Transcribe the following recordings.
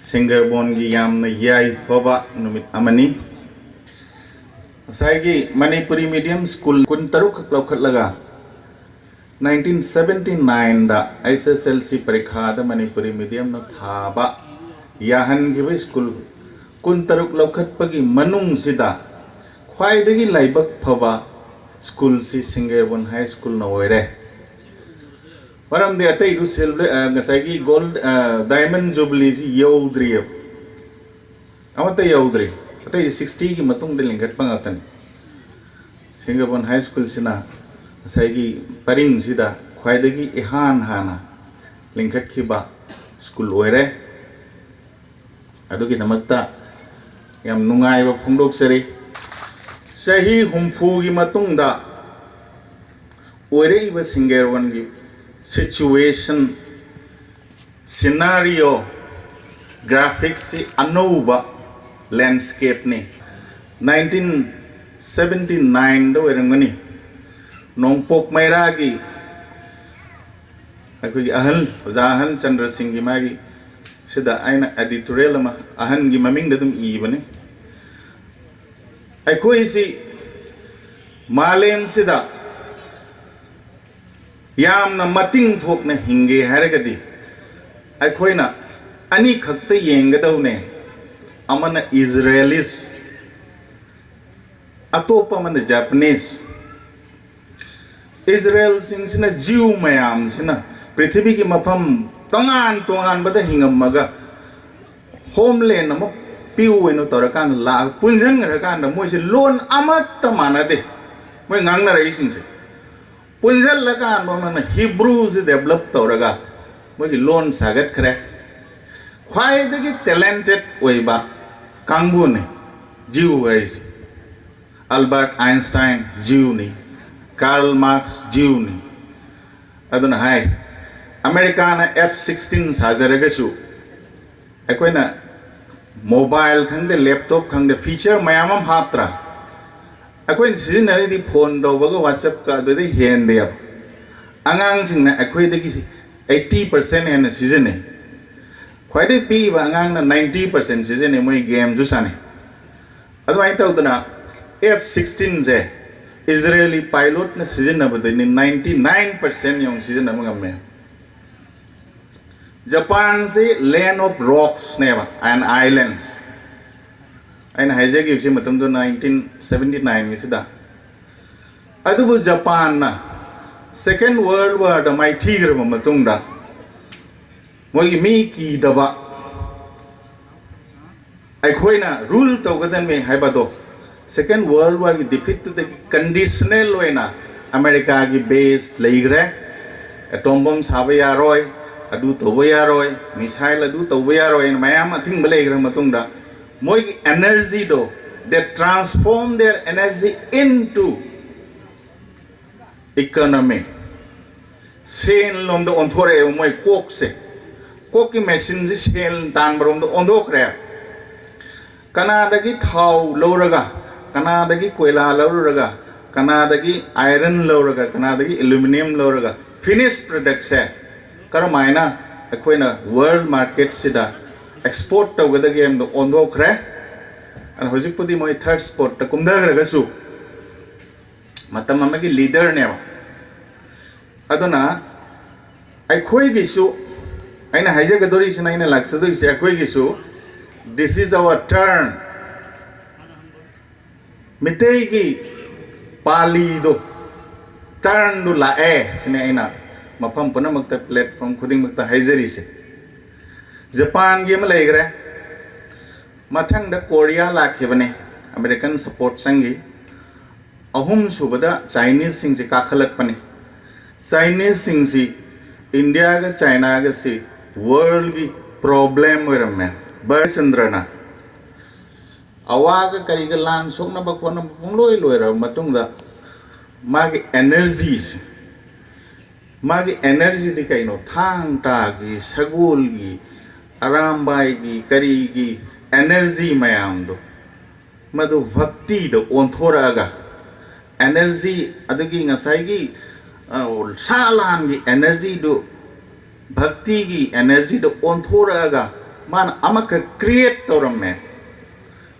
Singerband gi yamna yai faba numit amani asai Manipuri medium school kun taruk lokhat laga 1979 da SSLC parikha da Manipuri medium na thaba yahan gi school kun taruk lokhat pagi manung sida khwai dagi laibak phaba school si Singerband high school na oire Param de atai du silver ngasai gold diamond jubilee si yaudri amata yaudri atai 60 ki matung de lingkat pangatan Singerband high school sina ngasai paring sida khwaidagi ihan hana lingkat kiba school oire adu ki namakta yam nungai ba phongdok sari sahi humpu gi matung da oire iba Singerband gi situation scenario graphics si anova landscape ni 1979 do erangani nongpok mairagi akoi ahal Jawaharlal Chandra Singh gi magi sida aina editorial ma ahan gi maming da dum ibane akoi si malen sida yamna mating thokna hinge haragadi aikoina ani khakta yengadawne amana Israelis atopa mana Japanese Israel singsina Jew mayam sina prithvi ki mafam tongan bada hingammaga homeland ama piueno torakan la punjang rakan da moise lon amatta manade moi ngangna rai singse Punjal laga mana Hebrew se develop tauraga mogi loan sagat kre khwai dagi talented oiba kangbu ne Jew waris Albert Einstein Jew ni Karl Marx Jew ni aduna hai America na F-16 sajaraga su akoina mobile khangde laptop khangde feature mayamam haptra Akwai sizinari di phone do baga WhatsApp ka do de hen de angang sing na akwai de ki 80% hen sizine khwai de pi ba angang na 90% sizine moi game ju sane adwai ta udana F-16 je Israeli pilot na sizina ba de 99% yong sizina ma ngamme Japan se land of rocks ne ba and islands aina hijack gi matam do 1979 gi sida adubu Japan na second world war da mai tigre ma matung da moi mi ki daba ai khoina rule to gadan me haibado second world war gi defeat to the conditional wena America gi base leigre atom bomb sabe yaroi adu to yaroi missile adu to yaroi mayam thing belegre matung da Moi energy do they transform their energy into economy. Sen lom do onthore moi kok se kok ki machine ji sen tan brom do ondok re Canada gi thau loraga Canada gi koila loraga Canada gi iron loraga Canada gi aluminum loraga finished product se karamaina akoina world market sida export to the game the ondo kre and hojipudi moi third sport ta kumdagra gasu matam amagi leader ne aduna ai khoi gisu aina haija gadori sina aina laksadu isi khoi gisu this is our turn mitei gi pali do turn du la sina aina mapam pana makta platform khuding makta haijari se Japan gi malegre mathang da Korea lakhibane American support sangi ahum subada Chinese sing ji kakhalak pane Chinese sing ji India ga China ga si world gi problem weramme barchandrana awaga kari ga lang sokna bakwana pungloi loira matungda magi energy di kaino thang ta gi sagul gi arambai gi kari gi energy mayam do madu bhakti do onthora ga energy adagi ngasai gi salan gi energy do bhakti gi energy do onthora ga man amaka create torame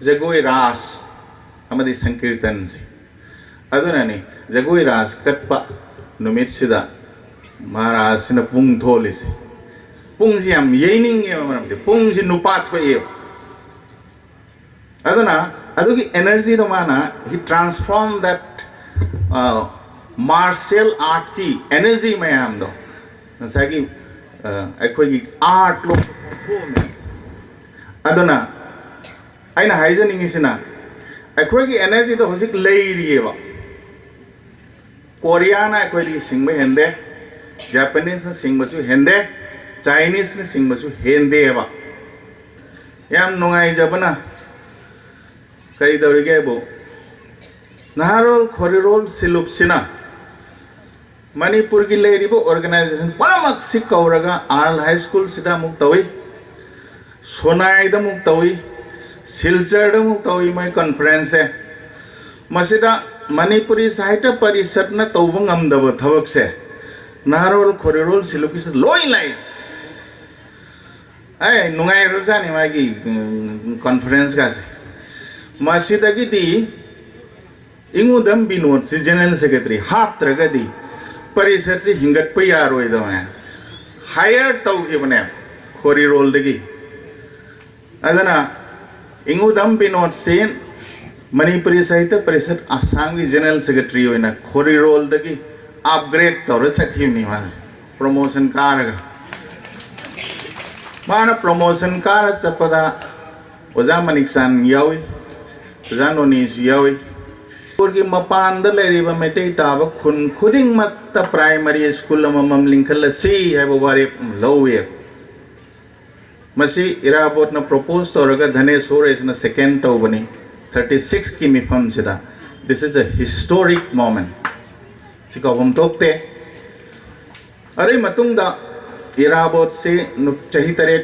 jagoi ras amadi sankirtan si aduna ni jagoi ras katpa numit sida Maharaj sina pung tholis pung si am yening ye manamte pung si nupat fa ye aduna adugi energy no mana he transformed that martial art ki energy mayam do sagi akhoi art lo aduna aina haijaning isina akhoi ki energy do hosik lei rieba Korean akhoi ki singba hende Japanese na singba su hende Chinese na singba su hende eba yam nungai jabana kari dawrige bo naharol khorirol silup sina Manipur ki leiribo organization palamak sikauraga Arl High School sida muk tawi Sonai da muk tawi Silchar da muk tawi mai conference e masida Manipuri Sahitya Parishad na tawba ngamdaba thabak se naharol khorirol silup is loi lai ai nungai rojani magi conference ka se masida ki di ingudam binod si general secretary hatra ga di परिसर से हिंगत पे यार हुए दो हैं higher तो ये बने खोरी रोल देगी अदना इंगुदम बिनोद सेन मणिपुरी साहित्य परिषद आसाम की जनरल सेक्रेटरी हुई ना खोरी रोल देगी अपग्रेड तो रचकी नहीं मार प्रमोशन कार माना प्रमोशन कार चपदा ओजा मनिक्सान यावी ओजा नोनीस यावी Purgi mapan da leriba metei taba khun khuding makta primary school amam linkal si hai bawari lowe masi irabot na propose toraga dhane sores na second to bani 36 ki mifam sida this is a historic moment chika hom tokte are matung da irabot se chahi tare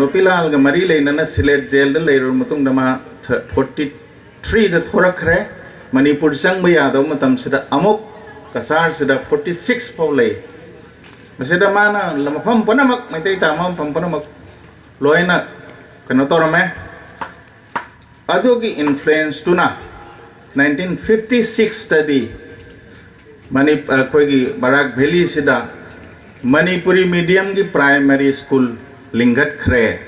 nopilal ga mari leina na silet jail da leirur matung da ma 43 da thorakre Manipur sang bayado matam sida amok Cachar sida 46 paulay masida mana lamapam panamak metay tamam pampanamak loina kanotorame adogi influence tuna 1956 study koigi Barak Valley sida Manipuri medium ki primary school lingat khre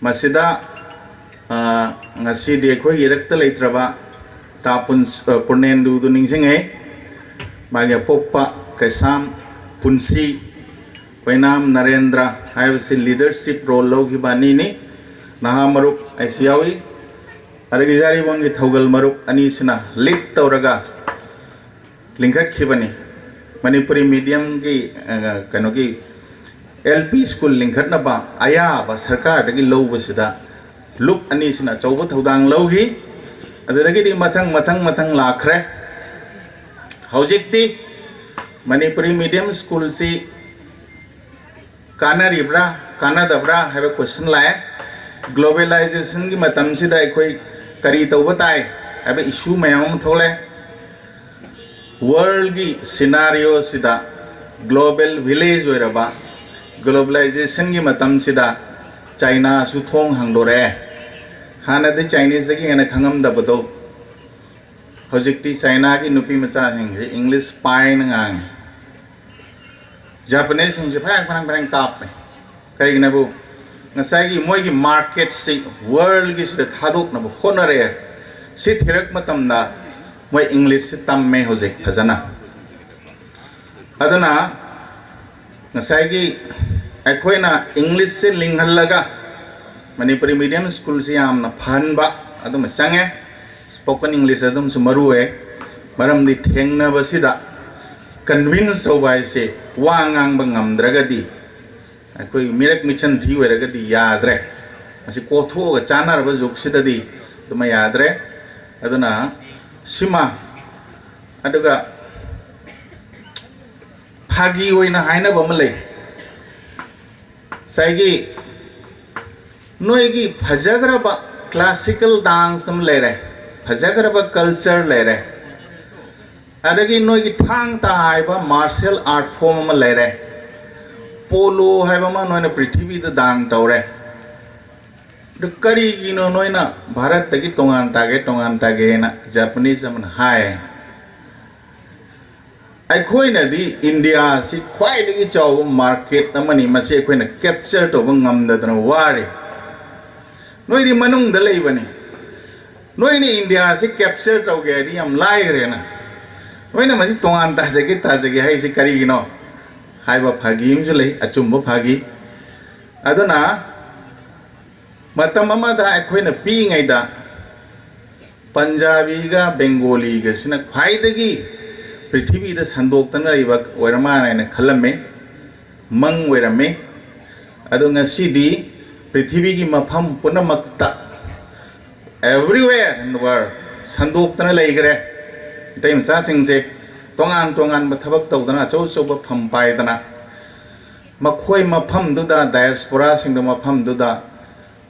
masida ngasi de khoi irakta leitraba tapun punendu du ningsingai bagya pokpa kaisam punsi painam Narendra haivsi leadership role logi bani ni naha marup aisiawi arigizari bangi thogal marup ani sina lead tawraga lingkat khibani Manipuri medium ki kano ki LP school lingkat na ba aya ba sarkar dagi low basida look ani sina chawbu thodang logi adagi di matang lakhre haujikti Manipuri medium school si kana ribra kana dabra have a question la globalization ki matam sida koi kari tawba tai have a issue mayam thole world ki scenario sida global village oiraba globalization ki matam sida China su thong hangdore hana de Chinese de ki na khangam da bado hojikti China ki nupi macha sing English pai na ngang Japanese sing pharang kap kai na bu ngasai ki moi ki market si world ki se thaduk na bu honare si thirak matam da moi English si tam me hojik khazana adana ngasai ki akhoi na English se linghal laga Manipuri medium school si amna phanba adum sange spoken English adum sumaru e maram di thengna basida convince hobai se wangang bangam dragadi akhoi mirak michan thi weragadi yadre asi kotho ga chanar ba juk sidadi duma yadre aduna sima aduga phagi hoina haina bamale saigi noigi phajagraba classical dance sam le re phajagraba culture le re adagi noigi thang ta aiba martial art form ma le re पोलो है नोना पृथ्वी दान तौरे करी नोना भारत की तोान तागे Japanese हाय अखोइनदी India से ख्वाइदगी चाव market मसे अखोइना capture तौब ngamdadana वारे नोइदी मनुंगदा लेबने नोइनी India से capture तौगेदी याम लाइग्रेना नोइना मसे तोान ताजगे हाइसे करिगिनो हाइबा फागिमजु लै अचुम्बा फागी अदुना मतम अमदा अखोइना पीइङैदा पंजाबीगा बेंगोलीगा सिना ख्वाइदगी पृथ्वी संदोक्तना ओरमाना खलमे मंग ओरमे अदुंगसीदी पृथ्वी की मफम पुनमक्ता एवरीवेयर इन द वर्ल्ड संदोक्तना लेग्रे तैमसा सिंगसे तोंगान तोंगान थबक तौदना अचौ अचौब फम पाइदना मखोय मफम दुदा डायस्पोरा सिंग मफम दुदा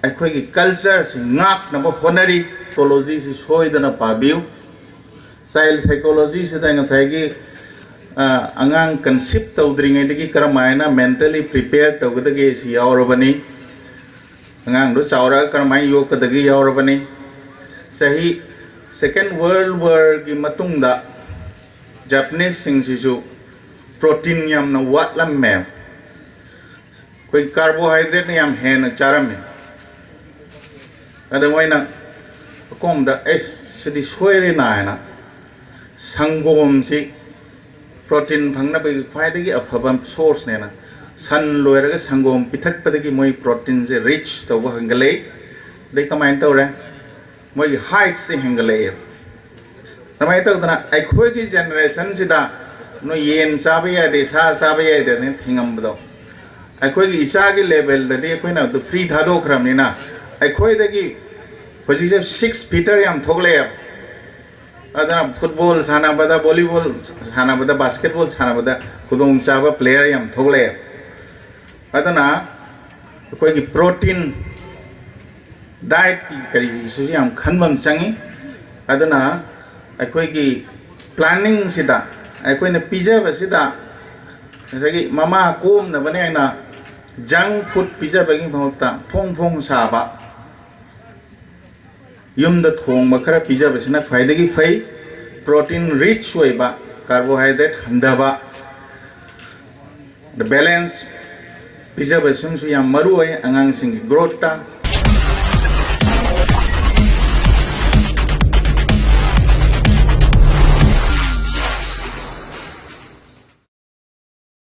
अखोयगी कल्चर से ngaknaba honari ecology से सोइदना पाबिउ चाइल्ड साइकोलॉजी से आंगां कंसीप तौद्रिङैदगी करमायना मेंटली प्रिपेयर तौगदगे सि यावरबनी आंगां दो चावरा करमाय योगदगी यावरबनी सही सेकेंड वर्ल्ड वार की मतुंगदा जापानीज सिंगसिसु प्रोटीन यामना वाटलम्मे कोई कार्बोहाइड्रेट याम हेन चारमे अदमोइना कोमदा सिदी सोयरे नायना संगोम से प्रोटीन फंगना ख्वाइदगी अफब सोर्स नेना सन लोयरगा संगोम पिथकपदगी मोय प्रोटीन से रिच तौब हंगले दे कमाइन तौरे मोय हाइट से हंगले नमाय तौदना अखोयगी जनरेशन सिदा नो येन चाबे यादे सा चाबे यादे ने थिंगमबदो अखोयगी इसागी लेवल ददी अखोयना द फ्री थादोख्रमनिना अखोयदगी होजिसे 6 फीटर याम थोगले अदना फुटबॉल सानाबदा वॉलीबॉल सानाबदा बास्केटबॉल सानाबदा खुदोंग चाबा प्लेयर याम थोगले अदना कोई प्रोटीन डाइट की करी याम खनबम चंगी अदना कोई प्लानिंग सिदा अखोइना पिजब सिदा ममा कोम न बने ना जंक फूड पिजबगी भौता फोंग फोंग साबा युमद थोंग खर पीजबसीना ख्वाइदगी फै प्रोटीन रिच होइबा कार्बोहाइड्रेट हंदबा द बैलेंस पीजबसिमसु याम मरु होय आंगांसिंगी ग्रोथ ता